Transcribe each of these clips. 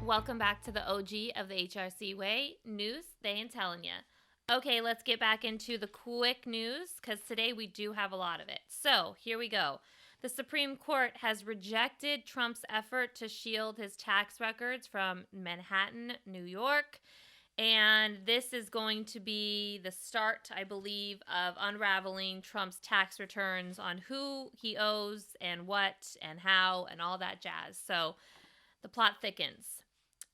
Welcome back to the OG of the HRC Way news. They ain't telling ya. Okay, let's get back into the quick news because today we do have a lot of it. So here we go. The Supreme Court has rejected Trump's effort to shield his tax records from Manhattan, New York. And this is going to be the start, I believe, of unraveling Trump's tax returns on who he owes and what and how and all that jazz. So the plot thickens.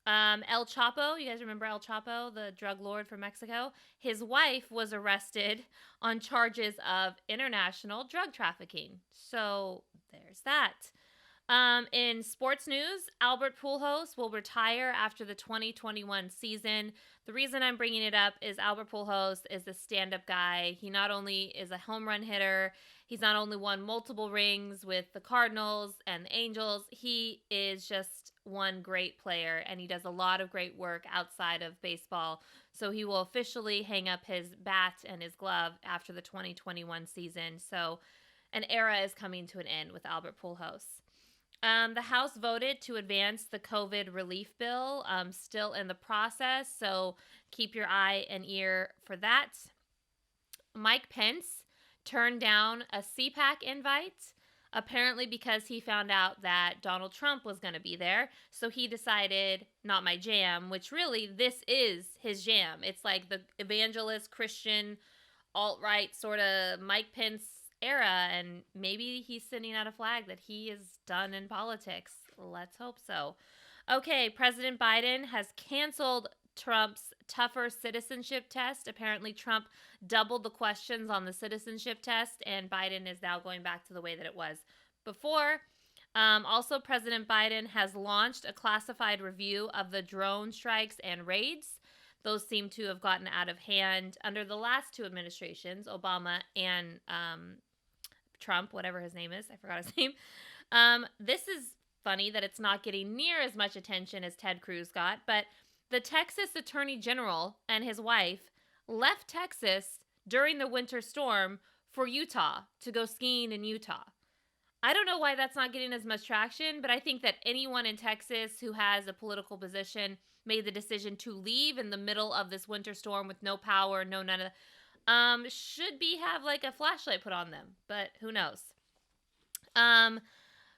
El Chapo, you guys remember El Chapo, the drug lord from Mexico? His wife was arrested on charges of international drug trafficking. So there's that. In sports news, Albert Pujols will retire after the 2021 season. The reason I'm bringing it up is Albert Pujols is a stand-up guy. He not only is a home run hitter, he's not only won multiple rings with the Cardinals and the Angels, he is just one great player, and he does a lot of great work outside of baseball. So he will officially hang up his bat and his glove after the 2021 season. So an era is coming to an end with Albert Pujols. The House voted to advance the COVID relief bill, still in the process, so keep your eye and ear for that. Mike Pence turned down a CPAC invite, apparently because he found out that Donald Trump was going to be there, so he decided, not my jam, which really, this is his jam. It's like the evangelist, Christian, alt-right sort of Mike Pence era, and maybe he's sending out a flag that he is done in politics. Let's hope so. Okay, President Biden has canceled Trump's tougher citizenship test. Apparently, Trump doubled the questions on the citizenship test, and Biden is now going back to the way that it was before. Also, President Biden has launched a classified review of the drone strikes and raids. Those seem to have gotten out of hand under the last two administrations, Obama and Trump, whatever his name is. I forgot his name. This is funny that it's not getting near as much attention as Ted Cruz got, but the Texas Attorney General and his wife left Texas during the winter storm for Utah to go skiing in Utah. I don't know why that's not getting as much traction, but I think that anyone in Texas who has a political position made the decision to leave in the middle of this winter storm with no power, no none of that. Should have like a flashlight put on them, but who knows?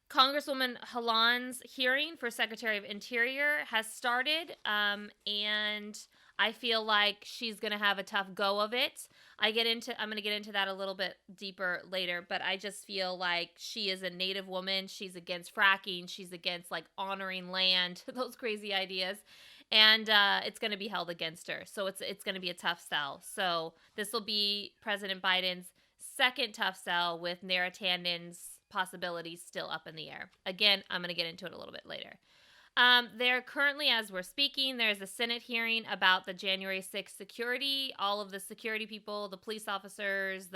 Congresswoman Hallan's hearing for Secretary of Interior has started, and I feel like she's going to have a tough go of it. I'm going to get into that a little bit deeper later, but I just feel like she is a Native woman. She's against fracking. She's against like honoring land, those crazy ideas. And it's going to be held against her. So it's going to be a tough sell. So this will be President Biden's second tough sell, with Neera Tanden's possibilities still up in the air. Again, I'm going to get into it a little bit later. There currently, as we're speaking, there's a Senate hearing about the January 6th security. All of the security people, the police officers,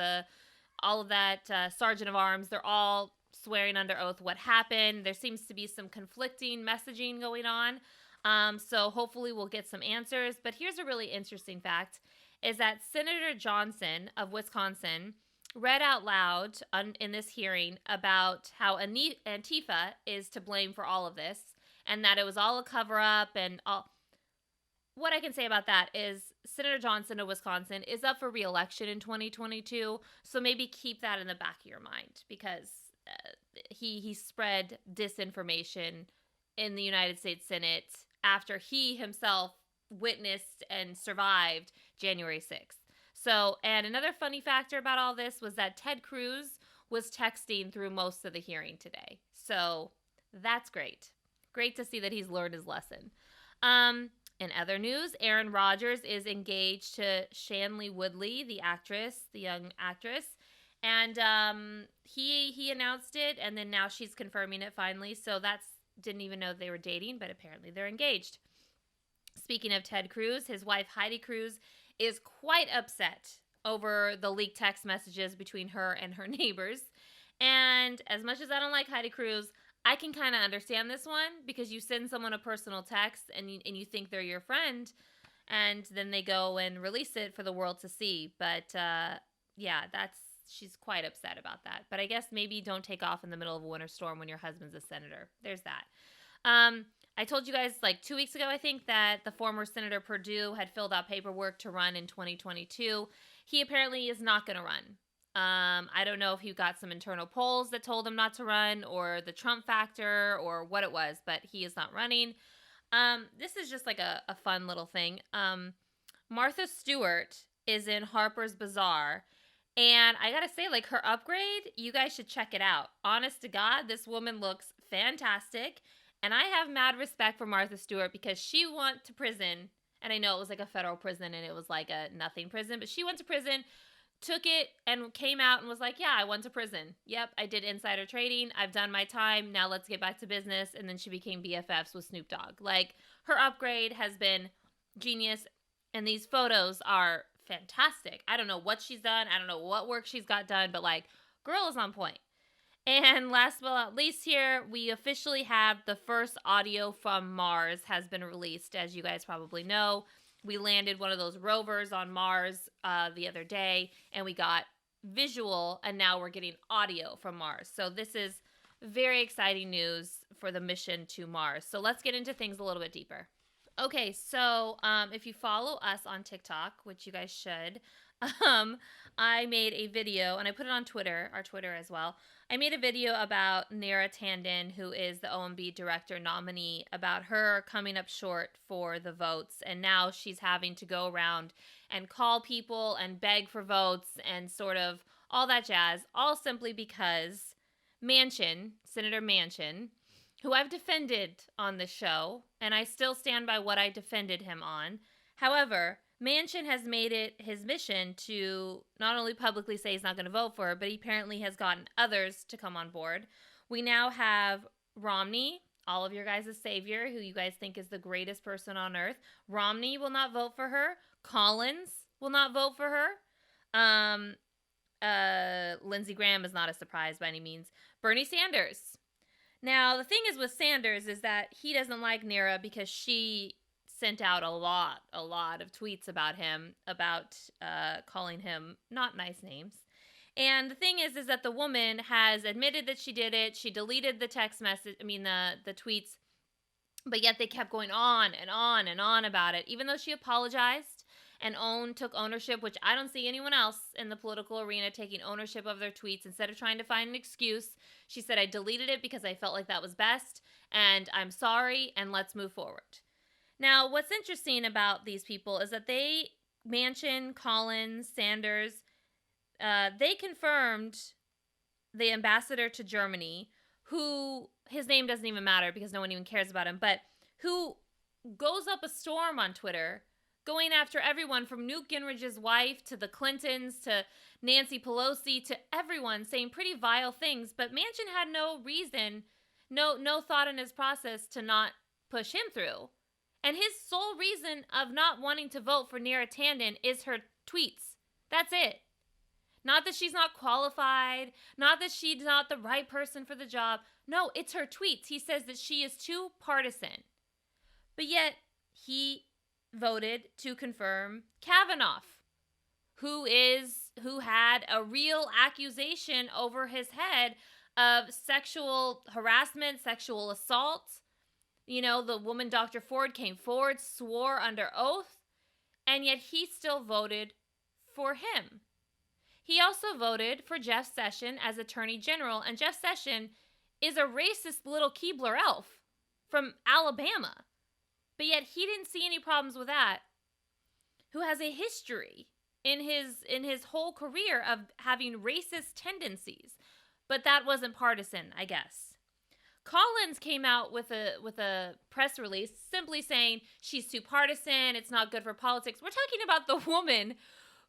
all of that, sergeant of arms, they're all swearing under oath what happened. There seems to be some conflicting messaging going on. So hopefully we'll get some answers. But here's a really interesting fact, is that Senator Johnson of Wisconsin read out loud in this hearing about how Antifa is to blame for all of this, and that it was all a cover-up and all. What I can say about that is Senator Johnson of Wisconsin is up for re-election in 2022, so maybe keep that in the back of your mind, because he spread disinformation in the United States Senate after he himself witnessed and survived January 6th. So, and another funny factor about all this was that Ted Cruz was texting through most of the hearing today. So that's great. Great to see that he's learned his lesson. In other news, Aaron Rodgers is engaged to Shanley Woodley, the young actress. And he announced it, and then now she's confirming it finally. So didn't even know they were dating, but apparently they're engaged. Speaking of Ted Cruz, his wife Heidi Cruz is quite upset over the leaked text messages between her and her neighbors. And as much as I don't like Heidi Cruz, I can kind of understand this one, because you send someone a personal text and you think they're your friend, and then they go and release it for the world to see. But yeah, she's quite upset about that. But I guess maybe don't take off in the middle of a winter storm when your husband's a senator. There's that. I told you guys like 2 weeks ago, I think, that the former Senator Perdue had filled out paperwork to run in 2022. He apparently is not going to run. I don't know if he got some internal polls that told him not to run, or the Trump factor, or what it was, but he is not running. This is just like a fun little thing. Martha Stewart is in Harper's Bazaar. And I gotta say, like, her upgrade, you guys should check it out. Honest to God, this woman looks fantastic. And I have mad respect for Martha Stewart because she went to prison. And I know it was like a federal prison and it was like a nothing prison. But she went to prison, took it, and came out and was like, yeah, I went to prison. Yep, I did insider trading. I've done my time. Now let's get back to business. And then she became BFFs with Snoop Dogg. Like, her upgrade has been genius. And these photos are fantastic. I don't know what she's done. I don't know what work she's got done, but like, girl is on point. And last but not least here, we officially have the first audio from Mars has been released. As you guys probably know, we landed one of those rovers on Mars the other day, and we got visual, and now we're getting audio from Mars. So this is very exciting news for the mission to Mars. So let's get into things a little bit deeper. Okay, so if you follow us on TikTok, which you guys should, I made a video, and I put it on Twitter, our Twitter as well. I made a video about Neera Tanden, who is the OMB director nominee, about her coming up short for the votes, and now she's having to go around and call people and beg for votes and sort of all that jazz, all simply because Senator Manchin, who I've defended on the show, and I still stand by what I defended him on. However, Manchin has made it his mission to not only publicly say he's not going to vote for her, but he apparently has gotten others to come on board. We now have Romney, all of your guys' savior, who you guys think is the greatest person on earth. Romney will not vote for her. Collins will not vote for her. Lindsey Graham is not a surprise by any means. Bernie Sanders. Now, the thing is with Sanders is that he doesn't like Neera because she sent out a lot of tweets about him, about calling him not nice names. And the thing is that the woman has admitted that she did it. She deleted the text message, the tweets, but yet they kept going on and on and on about it, even though she apologized and took ownership, which I don't see anyone else in the political arena taking ownership of their tweets. Instead of trying to find an excuse, she said, I deleted it because I felt like that was best, and I'm sorry, and let's move forward. Now, what's interesting about these people is that Manchin, Collins, Sanders, they confirmed the ambassador to Germany, who, his name doesn't even matter because no one even cares about him, but who goes up a storm on Twitter, going after everyone from Newt Gingrich's wife to the Clintons to Nancy Pelosi to everyone, saying pretty vile things. But Manchin had no reason, no thought in his process to not push him through. And his sole reason of not wanting to vote for Neera Tanden is her tweets. That's it. Not that she's not qualified, not that she's not the right person for the job. No, it's her tweets. He says that she is too partisan. But yet, he voted to confirm Kavanaugh, who had a real accusation over his head of sexual harassment, sexual assault. You know, the woman, Dr. Ford, came forward, swore under oath, and yet he still voted for him. He also voted for Jeff Sessions as Attorney General, and Jeff Sessions is a racist little Keebler elf from Alabama. But yet he didn't see any problems with that, who has a history in his whole career of having racist tendencies. But that wasn't partisan, I guess. Collins came out with a press release simply saying she's too partisan, it's not good for politics. We're talking about the woman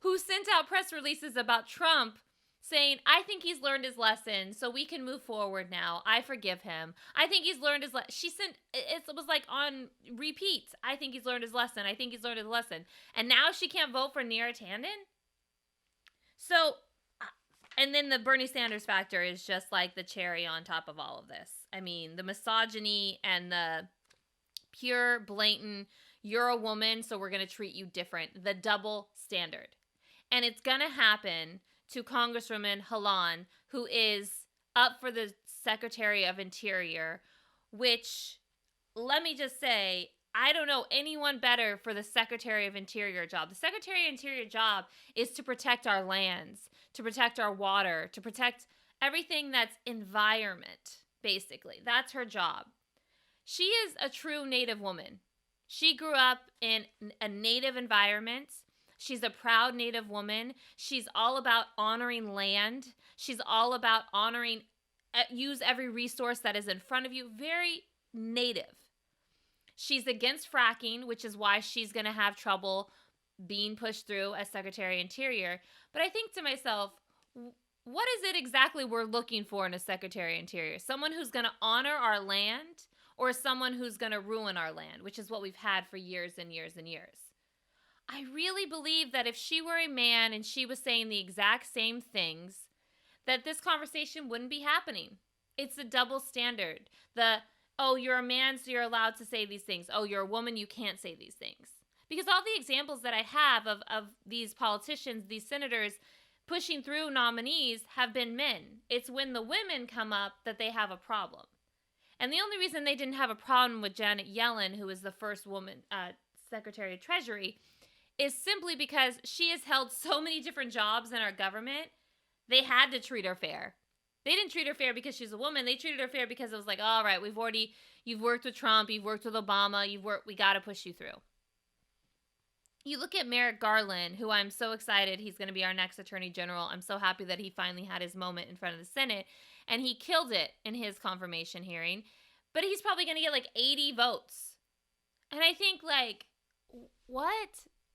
who sent out press releases about Trump saying, I think he's learned his lesson, so we can move forward now. I forgive him. I think he's learned his lesson. She sent, it was like on repeat. I think he's learned his lesson. I think he's learned his lesson. And now she can't vote for Neera Tanden? So, and then the Bernie Sanders factor is just like the cherry on top of all of this. I mean, the misogyny and the pure, blatant, you're a woman, so we're going to treat you different. The double standard. And it's going to happen to Congresswoman Hallan, who is up for the Secretary of Interior, which let me just say, I don't know anyone better for the Secretary of Interior job. The Secretary of Interior job is to protect our lands, to protect our water, to protect everything that's environment, basically. That's her job. She is a true Native woman. She grew up in a Native environment. She's a proud Native woman. She's all about honoring land. She's all about honoring, use every resource that is in front of you. Very Native. She's against fracking, which is why she's going to have trouble being pushed through as Secretary of Interior. But I think to myself, what is it exactly we're looking for in a Secretary of Interior? Someone who's going to honor our land, or someone who's going to ruin our land, which is what we've had for years and years and years. I really believe that if she were a man and she was saying the exact same things, that this conversation wouldn't be happening. It's a double standard. Oh, you're a man, so you're allowed to say these things. Oh, you're a woman, you can't say these things. Because all the examples that I have of these politicians, these senators pushing through nominees have been men. It's when the women come up that they have a problem. And the only reason they didn't have a problem with Janet Yellen, who was the first woman Secretary of Treasury, is simply because she has held so many different jobs in our government, they had to treat her fair. They didn't treat her fair because she's a woman. They treated her fair because it was like, all right, you've worked with Trump, you've worked with Obama, we got to push you through. You look at Merrick Garland, who I'm so excited, he's going to be our next Attorney General. I'm so happy that he finally had his moment in front of the Senate, and he killed it in his confirmation hearing. But he's probably going to get like 80 votes. And I think, like, what?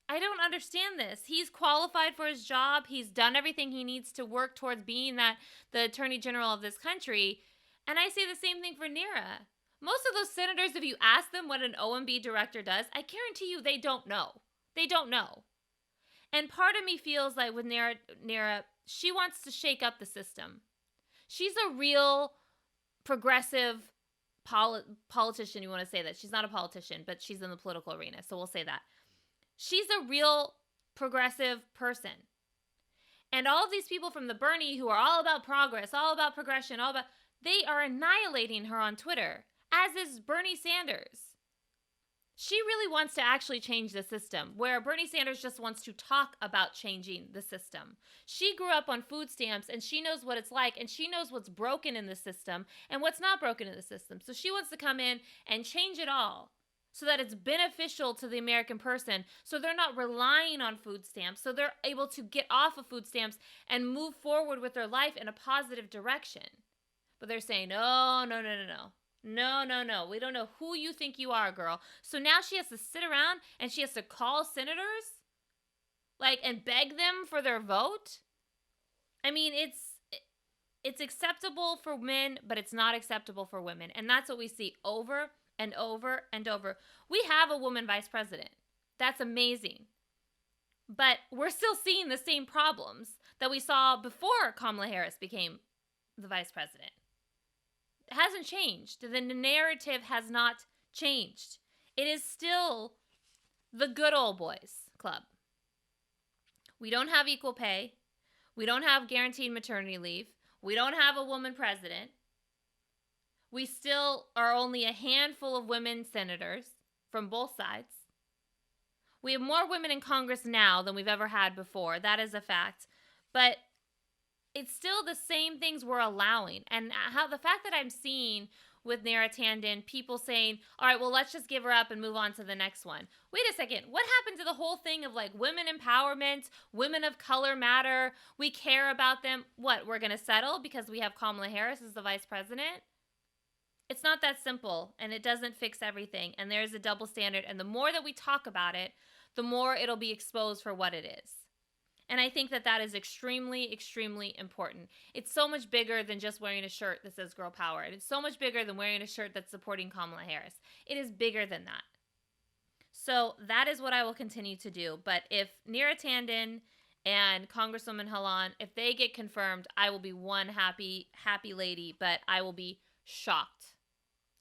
I don't understand this. He's qualified for his job. He's done everything he needs to work towards being the Attorney General of this country. And I say the same thing for Neera. Most of those senators, if you ask them what an OMB director does, I guarantee you they don't know. They don't know. And part of me feels like with Neera, she wants to shake up the system. She's a real progressive politician, you want to say that. She's not a politician, but she's in the political arena, so we'll say that. She's a real progressive person. And all of these people from the Bernie who are all about progress, all about progression, they are annihilating her on Twitter, as is Bernie Sanders. She really wants to actually change the system, where Bernie Sanders just wants to talk about changing the system. She grew up on food stamps, and she knows what it's like, and she knows what's broken in the system and what's not broken in the system. So she wants to come in and change it all so that it's beneficial to the American person, so they're not relying on food stamps, so they're able to get off of food stamps and move forward with their life in a positive direction. But they're saying, no. No. We don't know who you think you are, girl. So now she has to sit around and she has to call senators, and beg them for their vote. I mean, it's acceptable for men, but it's not acceptable for women. And that's what we see over and over and over. We have a woman vice president. That's amazing. But we're still seeing the same problems that we saw before Kamala Harris became the vice president. It hasn't changed. The narrative has not changed. It is still the good old boys club. We don't have equal pay. We don't have guaranteed maternity leave. We don't have a woman president. We still are only a handful of women senators from both sides. We have more women in Congress now than we've ever had before. That is a fact. But it's still the same things we're allowing. And how the fact that I'm seeing with Neera Tanden, people saying, all right, well, let's just give her up and move on to the next one. Wait a second. What happened to the whole thing of women empowerment, women of color matter? We care about them. What, we're going to settle because we have Kamala Harris as the vice president? It's not that simple, and it doesn't fix everything. And there's a double standard. And the more that we talk about it, the more it'll be exposed for what it is. And I think that is extremely, extremely important. It's so much bigger than just wearing a shirt that says girl power. And it's so much bigger than wearing a shirt that's supporting Kamala Harris. It is bigger than that. So that is what I will continue to do. But if Neera Tanden and Congresswoman Halan, if they get confirmed, I will be one happy, happy lady. But I will be shocked.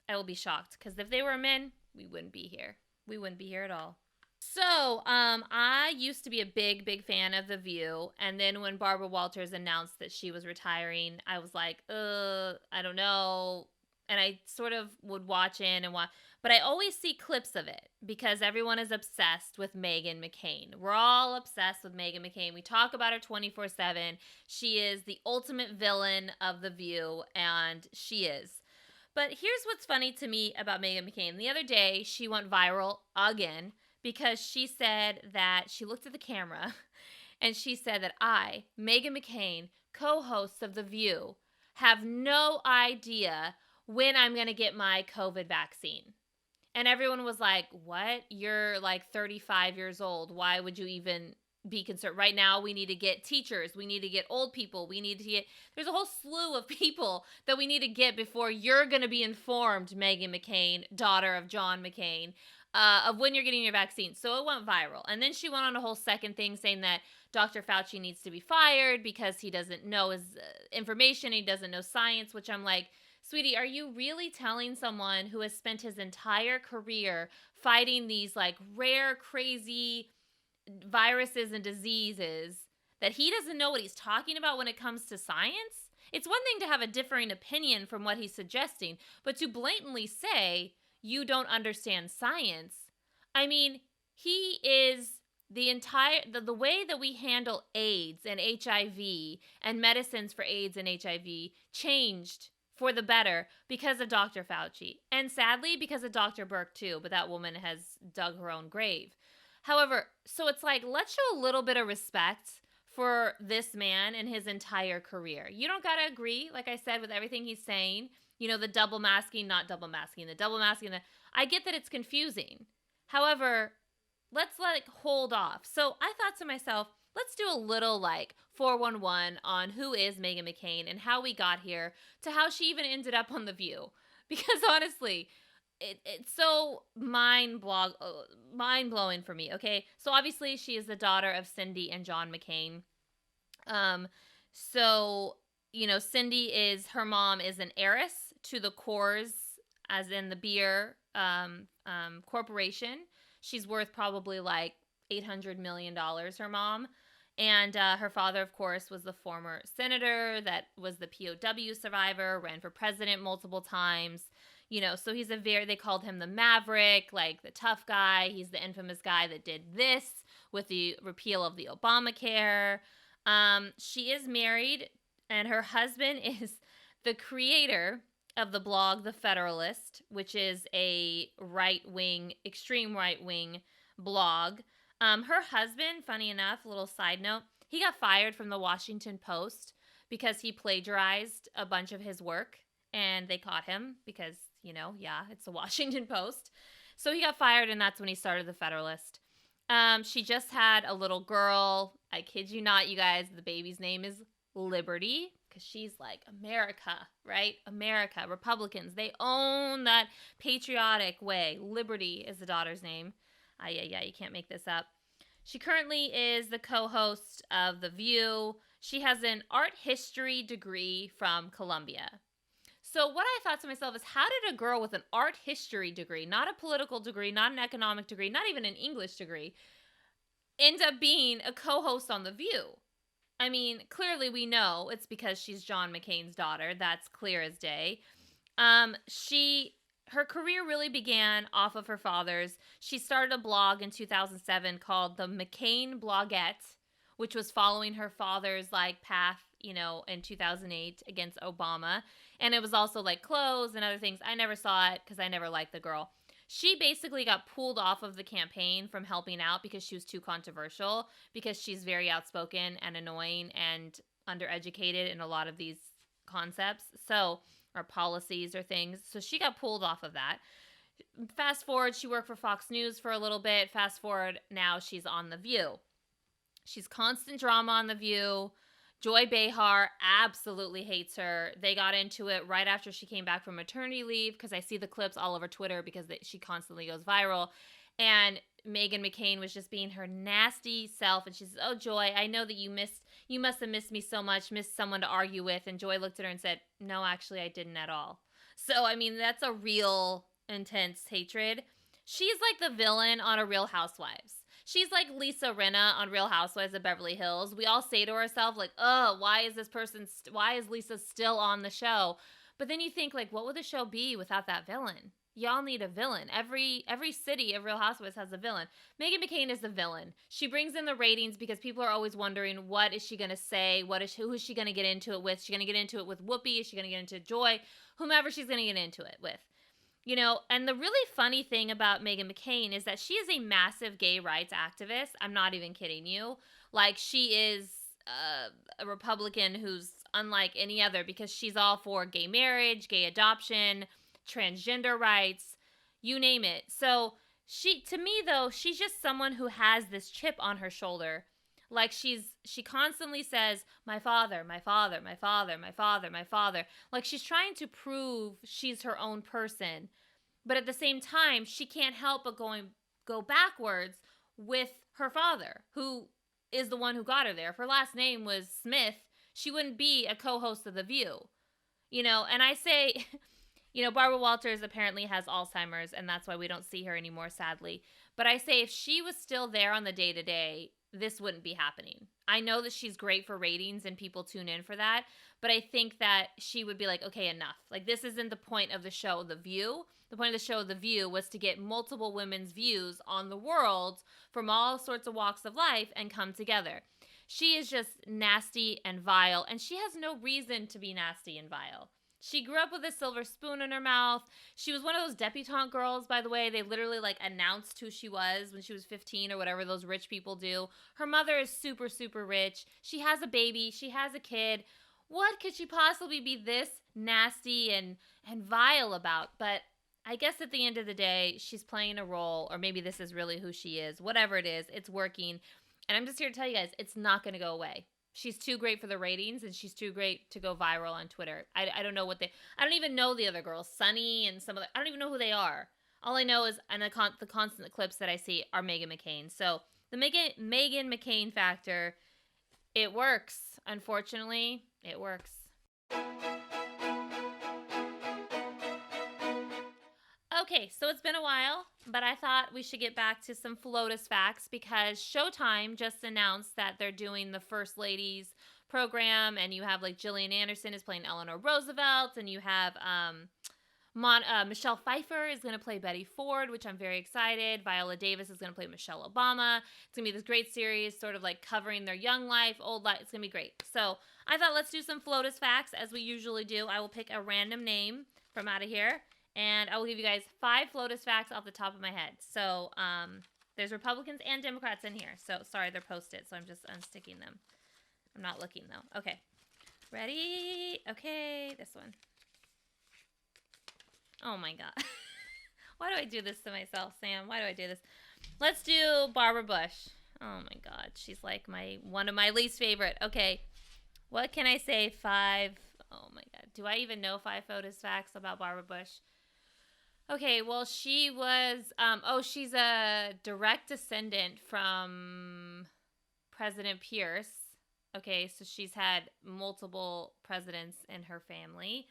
I will be shocked. Because if they were men, we wouldn't be here. We wouldn't be here at all. So, I used to be a big, big fan of The View, and then when Barbara Walters announced that she was retiring, I was like, I don't know. and I sort of would watch in and watch, but I always see clips of it because everyone is obsessed with Meghan McCain. We're all obsessed with Meghan McCain. We talk about her 24/7. She is the ultimate villain of The View, and she is. But here's what's funny to me about Meghan McCain. The other day, she went viral again because she said that she looked at the camera and she said that I, Meghan McCain, co-host of The View, have no idea when I'm going to get my COVID vaccine. And everyone was like, what? You're like 35 years old. Why would you even be concerned? Right now, we need to get teachers. We need to get old people. We need to get, there's a whole slew of people that we need to get before you're going to be informed, Meghan McCain, daughter of John McCain, of when you're getting your vaccine. So it went viral. And then she went on a whole second thing saying that Dr. Fauci needs to be fired because he doesn't know his information. He doesn't know science, which I'm like, sweetie, are you really telling someone who has spent his entire career fighting these like rare, crazy viruses and diseases that he doesn't know what he's talking about when it comes to science? It's one thing to have a differing opinion from what he's suggesting, but to blatantly say you don't understand science, I mean, he is the way that we handle AIDS and HIV and medicines for AIDS and HIV changed for the better because of Dr. Fauci. And sadly, because of Dr. Burke too, but that woman has dug her own grave. However, so it's like, let's show a little bit of respect for this man and his entire career. You don't got to agree, like I said, with everything he's saying. You know, the double masking, not double masking, the double masking. I get that it's confusing. However, let's like hold off. So I thought to myself, let's do a little like 411 on who is Meghan McCain and how we got here to how she even ended up on The View. Because honestly, it's so mind-blowing for me, okay? So obviously she is the daughter of Cindy and John McCain. So, you know, her mom is an heiress to the Coors, as in the beer corporation. She's worth probably like $800 million, her mom. And her father, of course, was the former senator that was the POW survivor, ran for president multiple times. You know, so they called him the Maverick, like the tough guy. He's the infamous guy that did this with the repeal of the Obamacare. She is married, and her husband is the creator of the blog The Federalist, which is a extreme right-wing blog. Her husband, funny enough, little side note, he got fired from the Washington Post because he plagiarized a bunch of his work, and they caught him because, you know, yeah, it's the Washington Post. So he got fired, and that's when he started The Federalist. She just had a little girl. I kid you not, you guys, the baby's name is Liberty, because she's like, America, right? America, Republicans, they own that patriotic way. Liberty is the daughter's name. Yeah, you can't make this up. She currently is the co-host of The View. She has an art history degree from Columbia. So what I thought to myself is, how did a girl with an art history degree, not a political degree, not an economic degree, not even an English degree, end up being a co-host on The View? I mean, clearly we know it's because she's John McCain's daughter. That's clear as day. Her career really began off of her father's. She started a blog in 2007 called the McCain Blogette, which was following her father's like path, you know, in 2008 against Obama. And it was also like clothes and other things. I never saw it because I never liked the girl. She basically got pulled off of the campaign from helping out because she was too controversial, because she's very outspoken and annoying and undereducated in a lot of these concepts. Or policies or things. So she got pulled off of that. Fast forward, she worked for Fox News for a little bit. Fast forward, now she's on The View. She's constant drama on The View. Joy Behar absolutely hates her. They got into it right after she came back from maternity leave, because I see the clips all over Twitter because she constantly goes viral. And Meghan McCain was just being her nasty self. And she says, oh, Joy, I know that you must have missed me so much, missed someone to argue with. And Joy looked at her and said, no, actually, I didn't at all. So, I mean, that's a real intense hatred. She's like the villain on a Real Housewives. She's like Lisa Rinna on Real Housewives of Beverly Hills. We all say to ourselves, like, oh, why is Lisa still on the show? But then you think, like, what would the show be without that villain? Y'all need a villain. Every city of Real Housewives has a villain. Meghan McCain is the villain. She brings in the ratings because people are always wondering, what is she going to say? Who is she going to get into it with? Is she going to get into it with Whoopi? Is she going to get into Joy? Whomever she's going to get into it with. You know, and the really funny thing about Meghan McCain is that she is a massive gay rights activist. I'm not even kidding you. Like, she is a Republican who's unlike any other because she's all for gay marriage, gay adoption, transgender rights, you name it. So to me though, she's just someone who has this chip on her shoulder. Like she constantly says, my father, my father, my father, my father, my father. Like she's trying to prove she's her own person. But at the same time, she can't help but go backwards with her father, who is the one who got her there. If her last name was Smith, she wouldn't be a co-host of The View. You know, and I say, you know, Barbara Walters apparently has Alzheimer's, and that's why we don't see her anymore, sadly. But I say if she was still there on the day-to-day, this wouldn't be happening. I know that she's great for ratings and people tune in for that, but I think that she would be like, okay, enough. Like, this isn't the point of the show, The View. The point of the show, The View, was to get multiple women's views on the world from all sorts of walks of life and come together. She is just nasty and vile, and she has no reason to be nasty and vile. She grew up with a silver spoon in her mouth. She was one of those debutante girls, by the way. They literally, like, announced who she was when she was 15 or whatever those rich people do. Her mother is super, super rich. She has a baby. She has a kid. What could she possibly be this nasty and vile about? But I guess at the end of the day, she's playing a role, or maybe this is really who she is. Whatever it is, it's working. And I'm just here to tell you guys, it's not going to go away. She's too great for the ratings, and she's too great to go viral on Twitter. I don't know I don't even know the other girls, Sunny and some other, I don't even know who they are. All I know is, and the constant clips that I see are Meghan McCain. So the Meghan McCain factor, it works. Unfortunately, it works. Okay, so it's been a while, but I thought we should get back to some FLOTUS facts because Showtime just announced that they're doing the First Ladies program, and you have, like, Gillian Anderson is playing Eleanor Roosevelt, and you have Michelle Pfeiffer is going to play Betty Ford, which I'm very excited. Viola Davis is going to play Michelle Obama. It's going to be this great series, sort of like covering their young life, old life. It's going to be great. So I thought let's do some FLOTUS facts as we usually do. I will pick a random name from out of here, and I will give you guys 5 FLOTUS facts off the top of my head. So there's Republicans and Democrats in here. So sorry, they're posted, so I'm just unsticking them. I'm not looking, though. Okay. Ready? Okay, this one. Oh, my God. Why do I do this to myself, Sam? Why do I do this? Let's do Barbara Bush. Oh, my God. She's like one of my least favorite. Okay. What can I say? 5. Oh, my God. Do I even know 5 FLOTUS facts about Barbara Bush? Okay, well, she was, she's a direct descendant from President Pierce. Okay, so she's had multiple presidents in her family,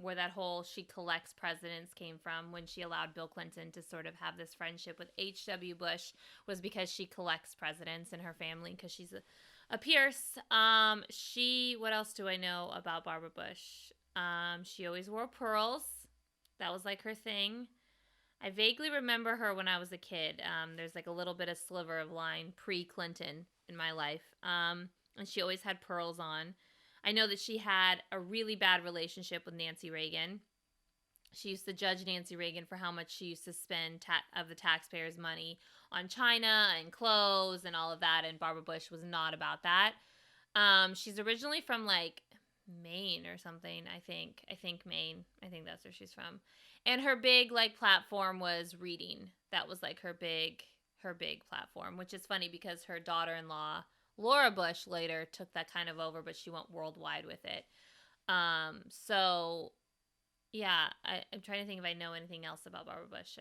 where that whole she collects presidents came from. When she allowed Bill Clinton to sort of have this friendship with H.W. Bush was because she collects presidents in her family because she's a Pierce. What else do I know about Barbara Bush? She always wore pearls. That was like her thing. I vaguely remember her when I was a kid. There's like a little bit of sliver of line pre-Clinton in my life. And she always had pearls on. I know that she had a really bad relationship with Nancy Reagan. She used to judge Nancy Reagan for how much she used to spend of the taxpayers' money on China and clothes and all of that, and Barbara Bush was not about that. She's originally from, like, Maine or something, I think. Maine. I think that's where she's from. And her big, like, platform was reading. That was, like, her big platform, which is funny because her daughter-in-law, Laura Bush, later took that kind of over, but she went worldwide with it. So, yeah, I'm trying to think if I know anything else about Barbara Bush.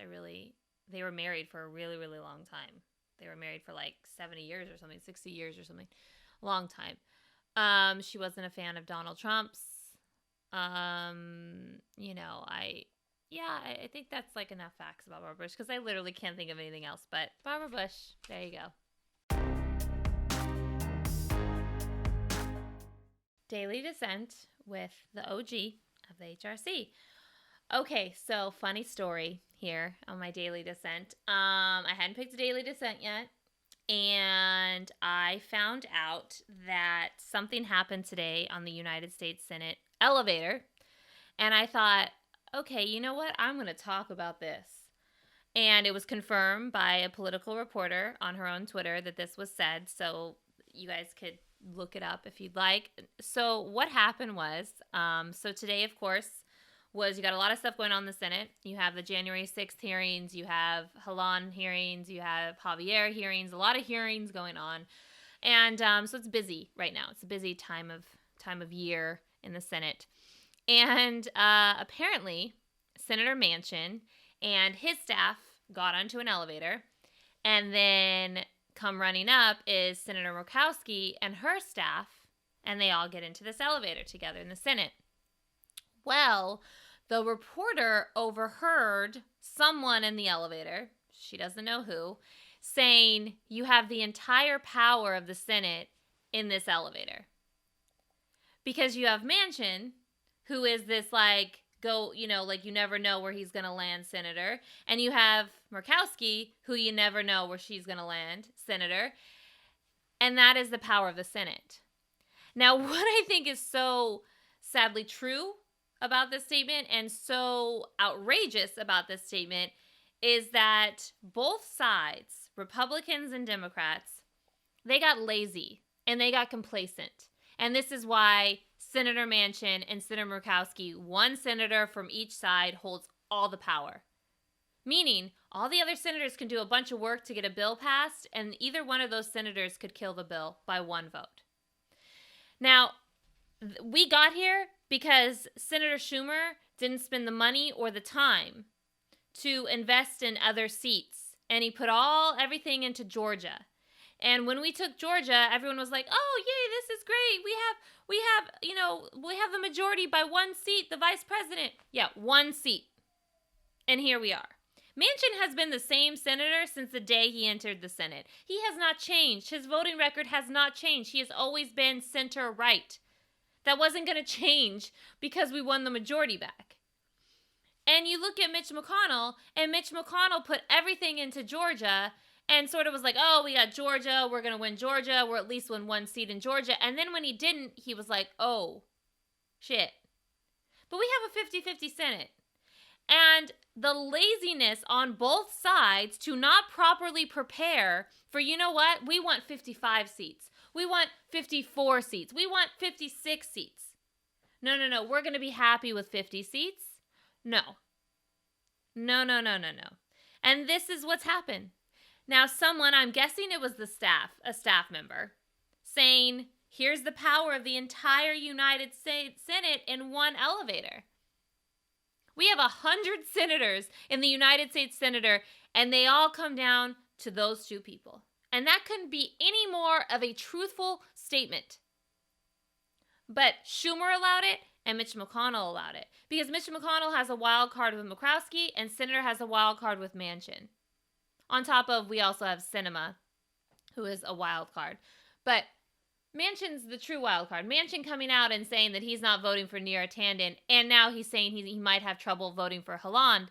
They were married for a really, really long time. They were married for like 70 years or something, 60 years or something. Long time. She wasn't a fan of Donald Trump's. I think that's like enough facts about Barbara Bush because I literally can't think of anything else. But Barbara Bush, there you go. Daily Descent with the OG of the HRC. Okay, so funny story here on my Daily Descent. I hadn't picked a Daily Descent yet, and I found out that something happened today on the United States Senate elevator, and I thought, okay, you know what? I'm going to talk about this. And it was confirmed by a political reporter on her own Twitter that this was said, so you guys could look it up if you'd like. So what happened was, so today, of course, you got a lot of stuff going on in the Senate. You have the January 6th hearings, you have Halan hearings, you have Javier hearings, a lot of hearings going on. And so it's busy right now. It's a busy time of year in the Senate. And apparently, Senator Manchin and his staff got onto an elevator, and then come running up is Senator Murkowski and her staff, and they all get into this elevator together in the Senate. Well, the reporter overheard someone in the elevator, she doesn't know who, saying, "You have the entire power of the Senate in this elevator." Because you have Manchin, who is this you never know where he's going to land senator. And you have Murkowski, who you never know where she's going to land senator. And that is the power of the Senate. Now, what I think is so sadly true about this statement and so outrageous about this statement is that both sides, Republicans and Democrats, they got lazy and they got complacent. And this is why Senator Manchin and Senator Murkowski, one senator from each side, holds all the power. Meaning, all the other senators can do a bunch of work to get a bill passed, and either one of those senators could kill the bill by one vote. Now, we got here because Senator Schumer didn't spend the money or the time to invest in other seats, and he put everything into Georgia. And when we took Georgia, everyone was like, "Oh, yay, this is great. We have the majority by one seat, the vice president." Yeah, one seat. And here we are. Manchin has been the same senator since the day he entered the Senate. He has not changed. His voting record has not changed. He has always been center-right. That wasn't going to change because we won the majority back. And you look at Mitch McConnell, and Mitch McConnell put everything into Georgia and sort of was like, "Oh, we got Georgia. We're going to win Georgia. We'll at least win one seat in Georgia." And then when he didn't, he was like, "Oh, shit." But we have a 50-50 Senate. And the laziness on both sides to not properly prepare for, you know what? We want 55 seats. We want 54 seats. We want 56 seats. No. We're going to be happy with 50 seats. No. And this is what's happened. Now, someone, I'm guessing it was a staff member, saying, "Here's the power of the entire United States Senate in one elevator." We have 100 senators in the United States Senate, and they all come down to those two people. And that couldn't be any more of a truthful statement. But Schumer allowed it, and Mitch McConnell allowed it. Because Mitch McConnell has a wild card with Murkowski, and Senator has a wild card with Manchin. On top of, we also have Sinema, who is a wild card. But Manchin's the true wild card. Manchin coming out and saying that he's not voting for Neera Tanden, and now he's saying he might have trouble voting for Haaland,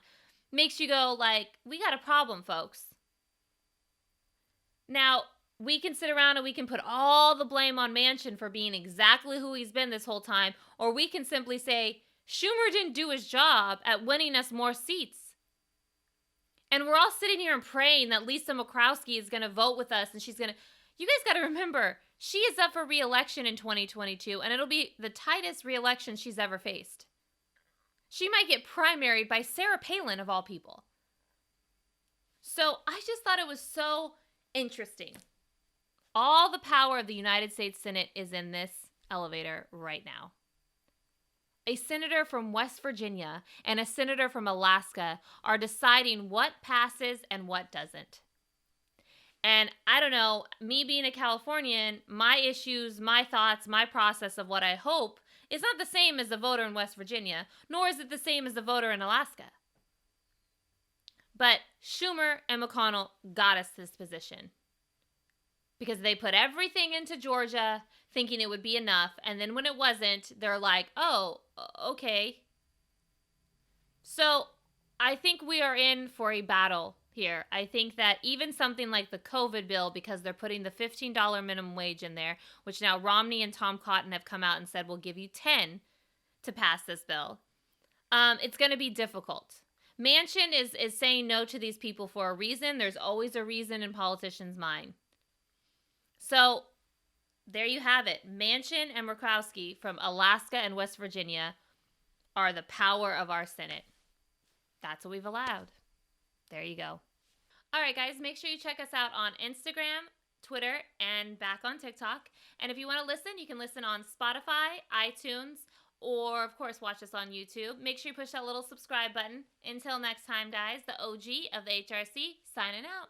makes you go like, we got a problem, folks. Now, we can sit around and we can put all the blame on Manchin for being exactly who he's been this whole time, or we can simply say, Schumer didn't do his job at winning us more seats. And we're all sitting here and praying that Lisa Murkowski is going to vote with us, and she's going to... You guys got to remember, she is up for re-election in 2022, and it'll be the tightest re-election she's ever faced. She might get primaried by Sarah Palin, of all people. So I just thought it was so interesting. All the power of the United States Senate is in this elevator right now. A senator from West Virginia and a senator from Alaska are deciding what passes and what doesn't. And I don't know, me being a Californian, my issues, my thoughts, my process of what I hope is not the same as the voter in West Virginia, nor is it the same as the voter in Alaska. But Schumer and McConnell got us this position because they put everything into Georgia thinking it would be enough. And then when it wasn't, they're like, oh, okay, So I think we are in for a battle here. I think that even something like the COVID bill, because they're putting the $15 minimum wage in there, which now Romney and Tom Cotton have come out and said we'll give you 10 to pass this bill. It's going to be difficult. Manchin is saying no to these people for a reason. There's always a reason in politicians' mind. So there you have it. Manchin and Murkowski from Alaska and West Virginia are the power of our Senate. That's what we've allowed. There you go. All right, guys, make sure you check us out on Instagram, Twitter, and back on TikTok. And if you want to listen, you can listen on Spotify, iTunes, or, of course, watch us on YouTube. Make sure you push that little subscribe button. Until next time, guys, the OG of the HRC signing out.